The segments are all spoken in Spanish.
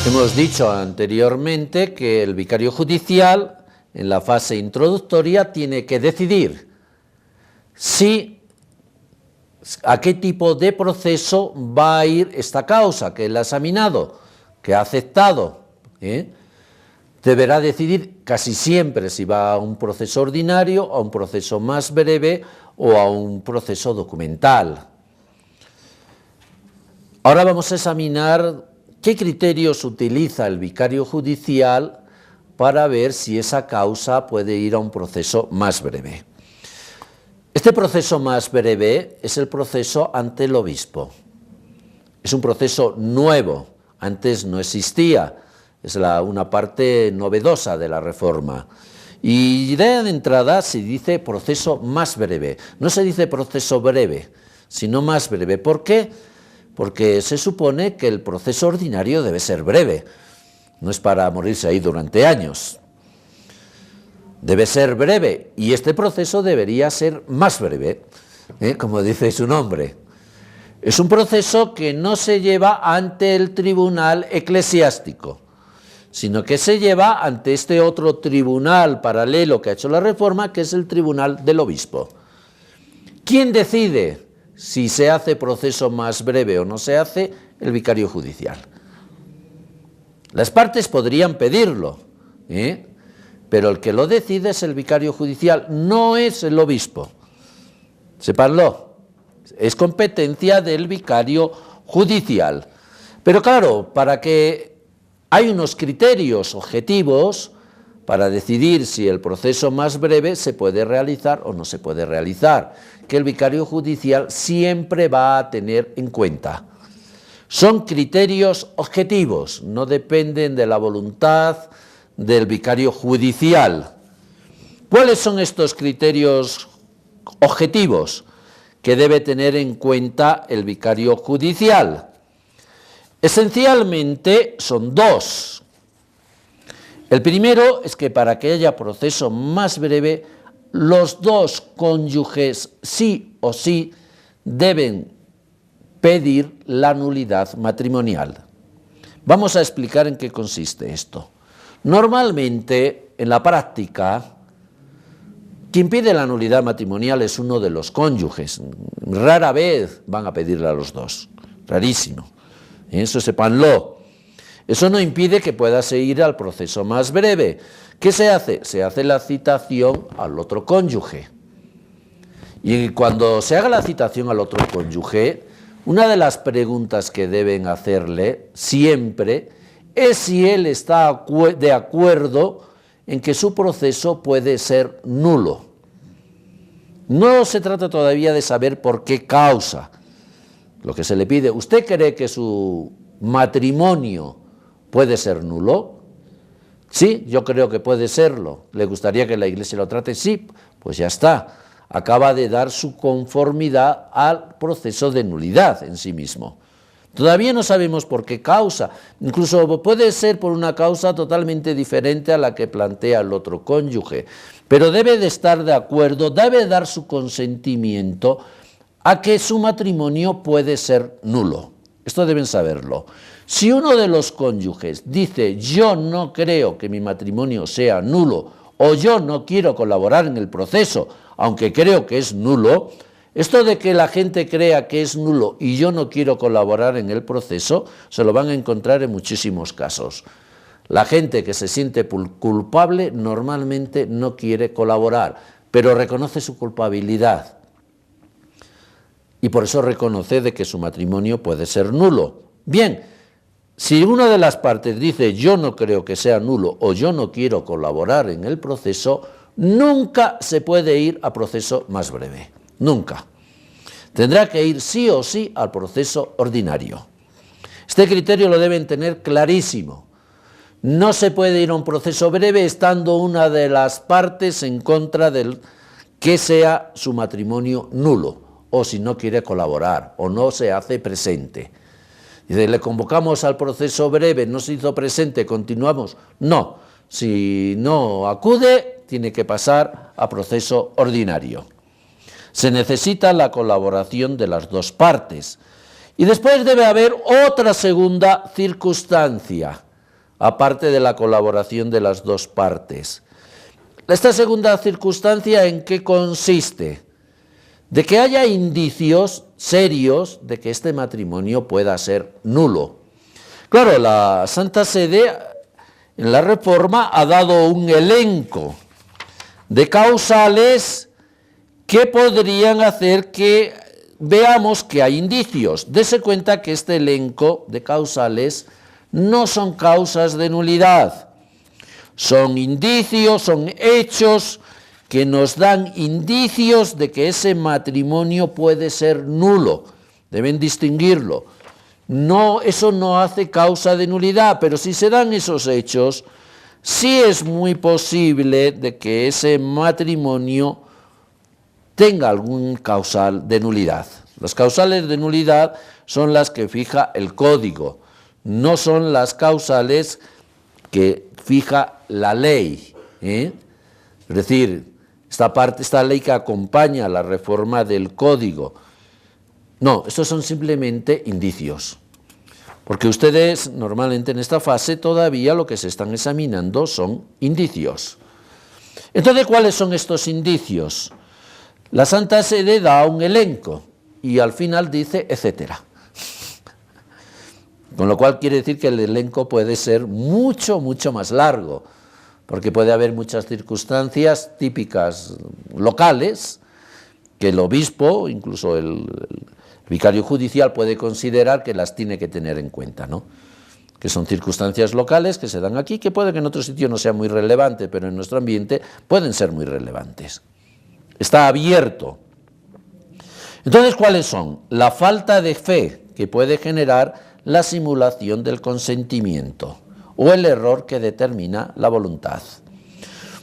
Hemos dicho anteriormente que el vicario judicial, en la fase introductoria, tiene que decidir a qué tipo de proceso va a ir esta causa que él ha examinado, que ha aceptado. Deberá decidir casi siempre si va a un proceso ordinario, a un proceso más breve o a un proceso documental. Ahora vamos a examinar qué criterios utiliza el vicario judicial para ver si esa causa puede ir a un proceso más breve. Este proceso más breve es el proceso ante el obispo. Es un proceso nuevo, antes no existía, es una parte novedosa de la reforma. Y de entrada se dice proceso más breve, no se dice proceso breve, sino más breve. ¿Por qué? Porque se supone que el proceso ordinario debe ser breve, no es para morirse ahí durante años. Debe ser breve, y este proceso debería ser más breve, como dice su nombre. Es un proceso que no se lleva ante el tribunal eclesiástico, sino que se lleva ante este otro tribunal paralelo que ha hecho la reforma, que es el tribunal del obispo. ¿Quién decide si se hace proceso más breve o no se hace? El vicario judicial. Las partes podrían pedirlo, pero el que lo decide es el vicario judicial, no es el obispo. Sépanlo, es competencia del vicario judicial. Pero claro, para que hay unos criterios objetivos para decidir si el proceso más breve se puede realizar o no se puede realizar, que el vicario judicial siempre va a tener en cuenta. Son criterios objetivos, no dependen de la voluntad del vicario judicial. ¿Cuáles son estos criterios objetivos que debe tener en cuenta el vicario judicial? Esencialmente son dos. El primero es que para que haya proceso más breve, los dos cónyuges sí o sí deben pedir la nulidad matrimonial. Vamos a explicar en qué consiste esto. Normalmente, en la práctica, quien pide la nulidad matrimonial es uno de los cónyuges. Rara vez van a pedirla a los dos, rarísimo. Eso sépanlo. Eso no impide que pueda seguir al proceso más breve. ¿Qué se hace? Se hace la citación al otro cónyuge. Y cuando se haga la citación al otro cónyuge, una de las preguntas que deben hacerle siempre es si él está de acuerdo en que su proceso puede ser nulo. No se trata todavía de saber por qué causa. Lo que se le pide, ¿usted cree que su matrimonio puede ser nulo? Sí, yo creo que puede serlo. ¿Le gustaría que la Iglesia lo trate? Sí, pues ya está. Acaba de dar su conformidad al proceso de nulidad en sí mismo. Todavía no sabemos por qué causa, incluso puede ser por una causa totalmente diferente a la que plantea el otro cónyuge, pero debe de estar de acuerdo, debe dar su consentimiento a que su matrimonio puede ser nulo. Esto deben saberlo. Si uno de los cónyuges dice yo no creo que mi matrimonio sea nulo o yo no quiero colaborar en el proceso, aunque creo que es nulo, esto de que la gente crea que es nulo y yo no quiero colaborar en el proceso, se lo van a encontrar en muchísimos casos. La gente que se siente culpable normalmente no quiere colaborar, pero reconoce su culpabilidad. Y por eso reconoce de que su matrimonio puede ser nulo. Bien, si una de las partes dice yo no creo que sea nulo o yo no quiero colaborar en el proceso, nunca se puede ir a proceso más breve. Nunca. Tendrá que ir sí o sí al proceso ordinario. Este criterio lo deben tener clarísimo. No se puede ir a un proceso breve estando una de las partes en contra del que sea su matrimonio nulo, o si no quiere colaborar, o no se hace presente. Dice, le convocamos al proceso breve, no se hizo presente, continuamos. No, si no acude, tiene que pasar a proceso ordinario. Se necesita la colaboración de las dos partes. Y después debe haber otra segunda circunstancia. aparte de la colaboración de las dos partes. Esta segunda circunstancia, ¿en qué consiste? De que haya indicios serios de que este matrimonio pueda ser nulo. Claro, la Santa Sede en la Reforma ha dado un elenco de causales que podrían hacer que veamos que hay indicios. Dese cuenta que este elenco de causales no son causas de nulidad, son indicios, son hechos que nos dan indicios de que ese matrimonio puede ser nulo. Deben distinguirlo. No, eso no hace causa de nulidad, pero si se dan esos hechos, sí es muy posible de que ese matrimonio tenga algún causal de nulidad. Las causales de nulidad son las que fija el código, no son las causales que fija la ley. Es decir, esta ley que acompaña la reforma del código. No, estos son simplemente indicios. Porque ustedes normalmente en esta fase todavía lo que se están examinando son indicios. Entonces, ¿cuáles son estos indicios? La Santa Sede da un elenco y al final dice etcétera. Con lo cual quiere decir que el elenco puede ser mucho, mucho más largo, porque puede haber muchas circunstancias típicas locales que el obispo, incluso el vicario judicial, puede considerar que las tiene que tener en cuenta, ¿no? Que son circunstancias locales que se dan aquí, que puede que en otro sitio no sea muy relevante, pero en nuestro ambiente pueden ser muy relevantes. Está abierto. Entonces, ¿cuáles son? La falta de fe que puede generar la simulación del consentimiento o el error que determina la voluntad.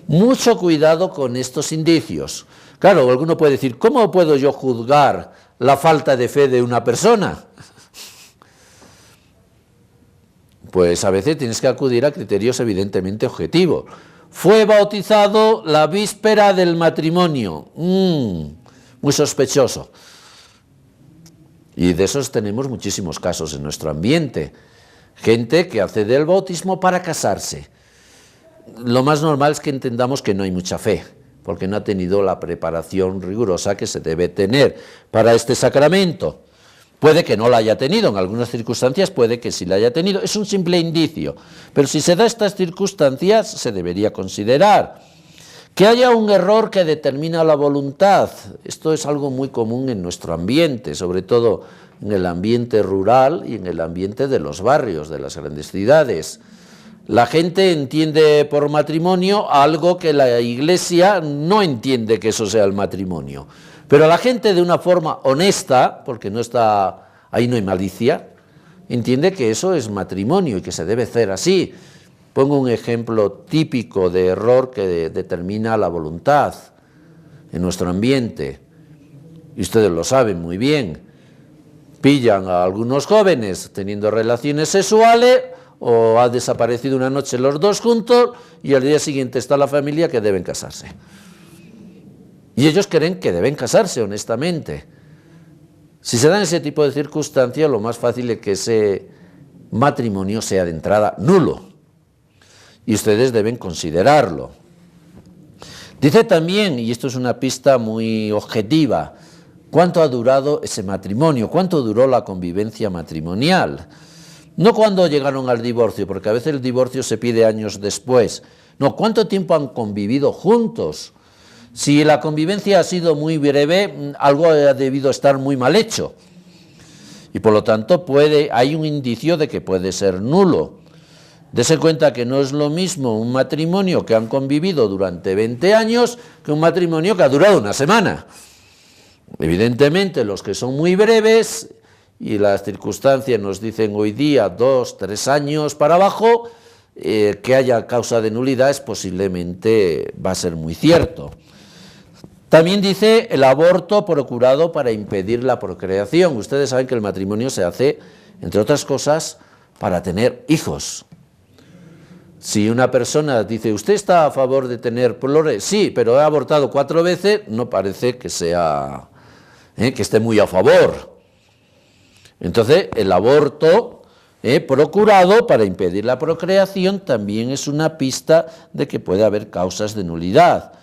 Mucho cuidado con estos indicios. Claro, alguno puede decir, ¿cómo puedo yo juzgar la falta de fe de una persona? Pues a veces tienes que acudir a criterios evidentemente objetivos. Fue bautizado la víspera del matrimonio. Muy sospechoso. Y de esos tenemos muchísimos casos en nuestro ambiente. Gente que accede al bautismo para casarse. Lo más normal es que entendamos que no hay mucha fe, porque no ha tenido la preparación rigurosa que se debe tener para este sacramento. Puede que no la haya tenido, en algunas circunstancias puede que sí la haya tenido, es un simple indicio. Pero si se da estas circunstancias, se debería considerar. Que haya un error que determina la voluntad, esto es algo muy común en nuestro ambiente, sobre todo en el ambiente rural y en el ambiente de los barrios, de las grandes ciudades. La gente entiende por matrimonio algo que la Iglesia no entiende que eso sea el matrimonio. Pero la gente de una forma honesta, porque no está, ahí no hay malicia, entiende que eso es matrimonio y que se debe hacer así. Pongo un ejemplo típico de error que determina la voluntad en nuestro ambiente, y ustedes lo saben muy bien. Pillan a algunos jóvenes teniendo relaciones sexuales, o ha desaparecido una noche los dos juntos, y al día siguiente está la familia que deben casarse. Y ellos creen que deben casarse, honestamente. Si se dan ese tipo de circunstancias, lo más fácil es que ese matrimonio sea de entrada nulo. Y ustedes deben considerarlo. Dice también, y esto es una pista muy objetiva, ¿cuánto ha durado ese matrimonio? ¿Cuánto duró la convivencia matrimonial? No cuando llegaron al divorcio, porque a veces el divorcio se pide años después. No, ¿cuánto tiempo han convivido juntos? Si la convivencia ha sido muy breve, algo ha debido estar muy mal hecho. Y por lo tanto hay un indicio de que puede ser nulo. Dese cuenta que no es lo mismo un matrimonio que han convivido durante 20 años que un matrimonio que ha durado una semana. Evidentemente, los que son muy breves, y las circunstancias nos dicen hoy día 2, 3 años para abajo, que haya causa de nulidad posiblemente va a ser muy cierto. También dice el aborto procurado para impedir la procreación. Ustedes saben que el matrimonio se hace, entre otras cosas, para tener hijos. Si una persona dice, ¿usted está a favor de tener prole? Sí, pero he abortado 4 veces, no parece que sea, que esté muy a favor. Entonces, el aborto procurado para impedir la procreación también es una pista de que puede haber causas de nulidad.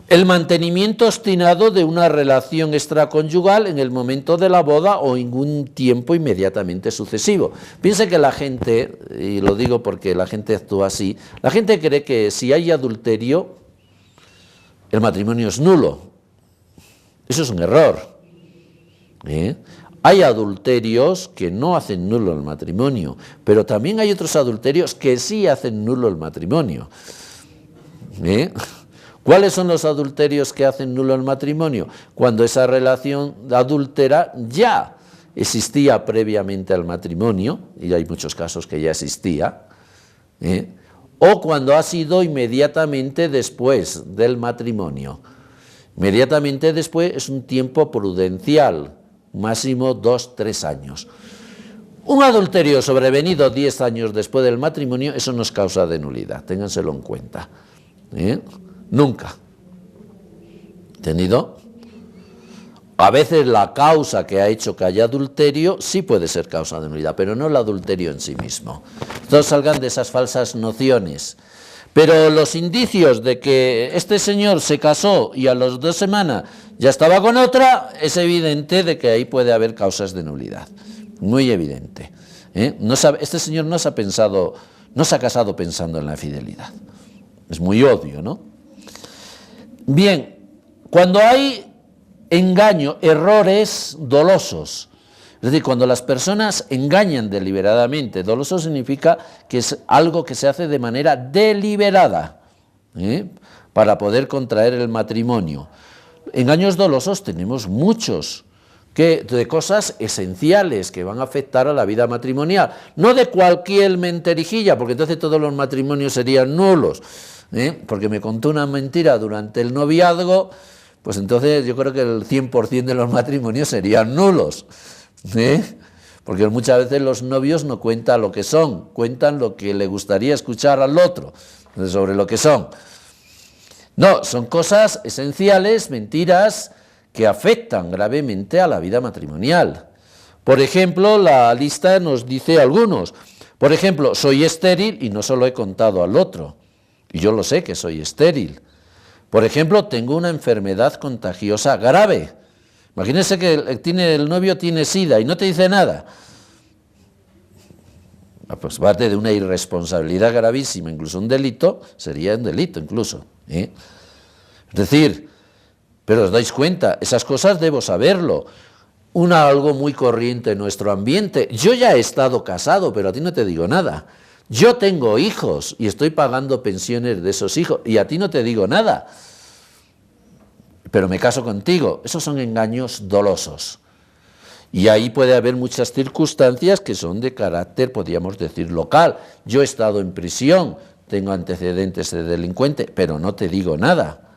El mantenimiento obstinado de una relación extraconyugal en el momento de la boda o en un tiempo inmediatamente sucesivo. Piense que la gente, y lo digo porque la gente actúa así, la gente cree que si hay adulterio, el matrimonio es nulo. Eso es un error. Hay adulterios que no hacen nulo el matrimonio, pero también hay otros adulterios que sí hacen nulo el matrimonio. ¿Cuáles son los adulterios que hacen nulo el matrimonio? Cuando esa relación adúltera ya existía previamente al matrimonio, y hay muchos casos que ya existía, o cuando ha sido inmediatamente después del matrimonio. Inmediatamente después es un tiempo prudencial, máximo 2-3 años. Un adulterio sobrevenido 10 años después del matrimonio, eso no es causa de nulidad, ténganselo en cuenta. Nunca. ¿Entendido? A veces la causa que ha hecho que haya adulterio sí puede ser causa de nulidad, pero no el adulterio en sí mismo. Todos salgan de esas falsas nociones. Pero los indicios de que este señor se casó y a las 2 semanas ya estaba con otra, es evidente de que ahí puede haber causas de nulidad. Muy evidente. Este señor no se ha casado pensando en la fidelidad. Es muy obvio, ¿no? Bien, cuando hay engaño, errores dolosos, es decir, cuando las personas engañan deliberadamente, doloso significa que es algo que se hace de manera deliberada, para poder contraer el matrimonio. Engaños dolosos tenemos muchos, de cosas esenciales que van a afectar a la vida matrimonial, no de cualquier menterijilla, porque entonces todos los matrimonios serían nulos, porque me contó una mentira durante el noviazgo, pues entonces yo creo que el 100% de los matrimonios serían nulos, porque muchas veces los novios no cuentan lo que son, cuentan lo que le gustaría escuchar al otro, sobre lo que son. No, son cosas esenciales, mentiras, que afectan gravemente a la vida matrimonial. Por ejemplo, la lista nos dice algunos. Por ejemplo, soy estéril y no se lo he contado al otro. Y yo lo sé que soy estéril. Por ejemplo, tengo una enfermedad contagiosa grave. Imagínense que el novio tiene SIDA y no te dice nada. Pues parte de una irresponsabilidad gravísima, incluso un delito, sería un delito incluso. Es decir, pero os dais cuenta, esas cosas debo saberlo. Algo muy corriente en nuestro ambiente. Yo ya he estado casado, pero a ti no te digo nada. Yo tengo hijos y estoy pagando pensiones de esos hijos y a ti no te digo nada. Pero me caso contigo. Esos son engaños dolosos. Y ahí puede haber muchas circunstancias que son de carácter, podríamos decir, local. Yo he estado en prisión, tengo antecedentes de delincuente, pero no te digo nada.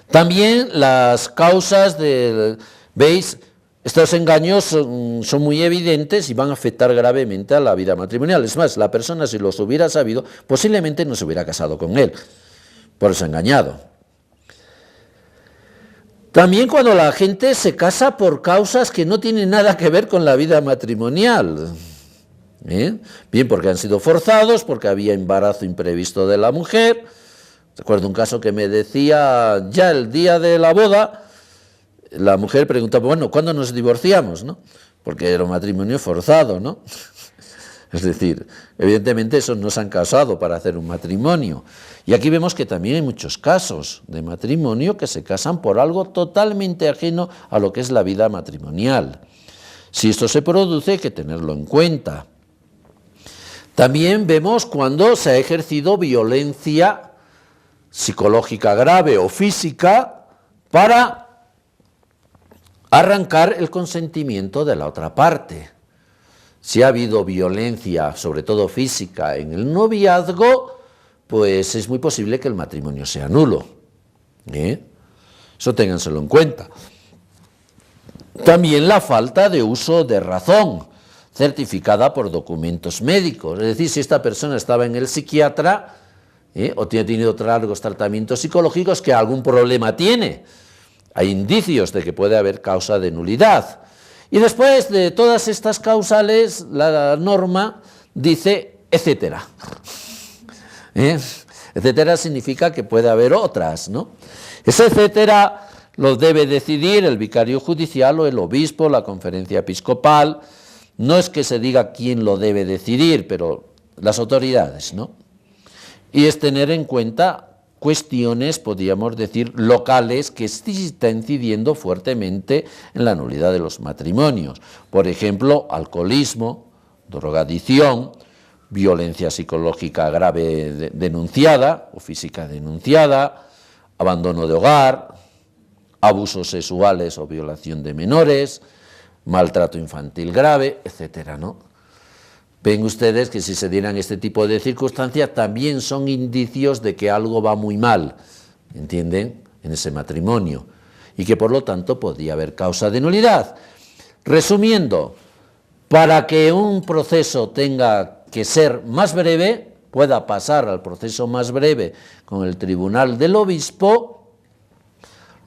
También las causas ¿veis? Estos engaños son muy evidentes y van a afectar gravemente a la vida matrimonial. Es más, la persona, si los hubiera sabido, posiblemente no se hubiera casado con él, por eso engañado. También cuando la gente se casa por causas que no tienen nada que ver con la vida matrimonial. Bien, porque han sido forzados, porque había embarazo imprevisto de la mujer. Recuerdo un caso que me decía, ya el día de la boda, la mujer preguntaba, bueno, ¿cuándo nos divorciamos? ¿No? Porque era un matrimonio forzado, ¿no? Es decir, evidentemente esos no se han casado para hacer un matrimonio. Y aquí vemos que también hay muchos casos de matrimonio que se casan por algo totalmente ajeno a lo que es la vida matrimonial. Si esto se produce, hay que tenerlo en cuenta. También vemos cuando se ha ejercido violencia psicológica grave o física para arrancar el consentimiento de la otra parte. Si ha habido violencia, sobre todo física, en el noviazgo, pues es muy posible que el matrimonio sea nulo. Eso ténganselo en cuenta. También la falta de uso de razón, certificada por documentos médicos. Es decir, si esta persona estaba en el psiquiatra, o tiene tenido largos tratamientos psicológicos, que algún problema tiene. Hay indicios de que puede haber causa de nulidad. Y después de todas estas causales, la norma dice etcétera. Etcétera significa que puede haber otras, ¿no? Ese etcétera lo debe decidir el vicario judicial o el obispo, la conferencia episcopal. No es que se diga quién lo debe decidir, pero las autoridades, ¿no? Y es tener en cuenta cuestiones, podríamos decir, locales que sí están incidiendo fuertemente en la nulidad de los matrimonios. Por ejemplo, alcoholismo, drogadicción, violencia psicológica grave denunciada o física denunciada, abandono de hogar, abusos sexuales o violación de menores, maltrato infantil grave, etcétera, ¿no? Ven ustedes que si se dieran este tipo de circunstancias también son indicios de que algo va muy mal, ¿entienden?, en ese matrimonio, y que por lo tanto podría haber causa de nulidad. Resumiendo, para que un proceso tenga que ser más breve, pueda pasar al proceso más breve con el tribunal del obispo,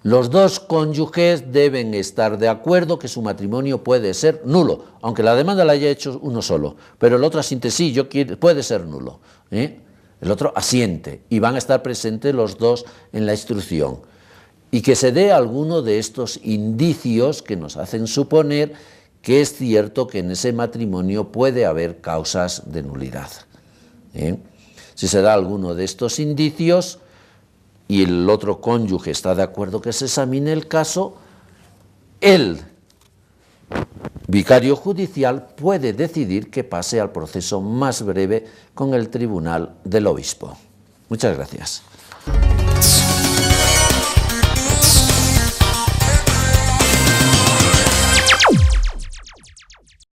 los dos cónyuges deben estar de acuerdo que su matrimonio puede ser nulo, aunque la demanda la haya hecho uno solo, pero el otro asiente, sí, puede ser nulo, el otro asiente, y van a estar presentes los dos en la instrucción, y que se dé alguno de estos indicios que nos hacen suponer que es cierto que en ese matrimonio puede haber causas de nulidad. Si se da alguno de estos indicios y el otro cónyuge está de acuerdo que se examine el caso, el vicario judicial puede decidir que pase al proceso más breve con el tribunal del obispo. Muchas gracias.